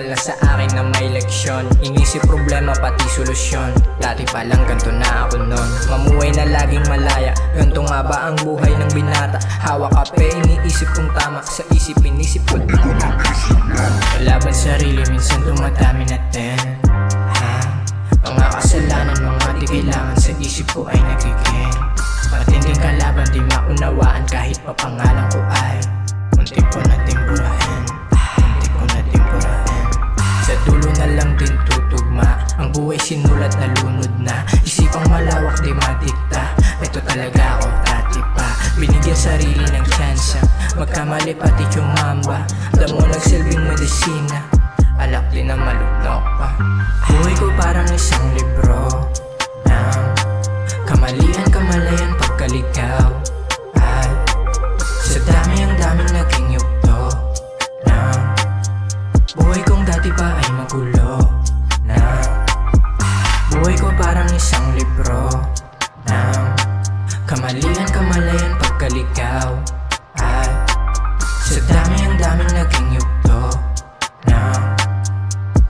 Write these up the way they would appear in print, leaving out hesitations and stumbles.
Nagparangal na sa akin na may leksyon. Inisip problema pati solusyon. Dati pa lang ganto na ako nun. Mamuhay na laging malaya, ganto nga ba ang buhay ng binata? Hawak kape, iniisip kong tama. Sa isip, inisip ko laban sarili, minsan dumadami na din. Mga kasalanan, mga di kailangan sa isip ko ay nagiging matinding kalaban, di maunawaan kahit papangalan ko ay muntik ko nating burahin, muntik ko nating burahin. Sa dulo na lang din tutugma, ang buhay sinulat na lunod na. Isipang malawak di madikta, ito talaga ako dati pa. Binigyan sarili ng tsansa, magkamali pati chumamba. Damo nagsilbing medisina, alak din na malunok pa. Buhay ko parang isang libro ng kamalian, kamalayan, pagkaligaw. At sa dami ang daming naging yugto ng buhay kong dati pa ay magulo na. Buhay ko parang isang libro ng kamalian, kamalayan, pagkaligaw. At sa dami ang daming naging yugto ng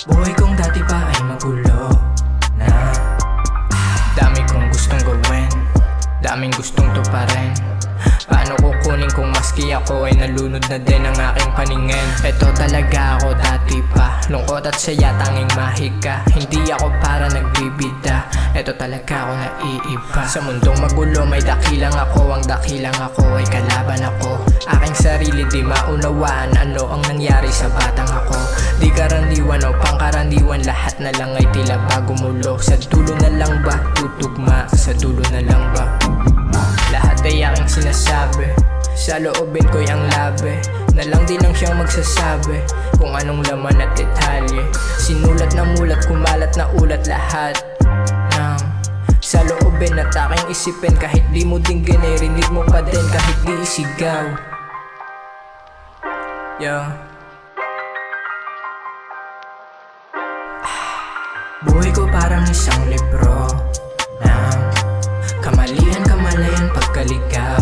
buhay kong dati pa ay magulo na. Dami kong gustong gawin, daming gustong tuparin. Paano kukunin kung maski ako ay nalunod na din ang aking paningin? Ito talaga ako dati pa, lungkot at saya tanging mahika. Hindi ako para nagbibida, ito talaga ako naiiba. Sa mundong magulo may dakilang ako, ang dakilang ako ay kalaban ako. Aking sarili di maunawaan ano ang nangyari sa batang ako. Di karaniwan o pangkaraniwan, lahat na lang ay tila bago mulo. Sa dulo na lang ba tutugma, sa dulo na lang ba lahat ay aking sinasabi, sa loobin ko'y ang labi. Na lang din ang siyang magsasabi kung anong laman at detalye. Sinulat na mulat, kumalat na ulat lahat ng sa loobin at aking isipin. Kahit di mo din ginirinig mo pa din, kahit di isigaw. Buhay ko parang isang libro ng kamalian, kamalayan, pagkaligaw.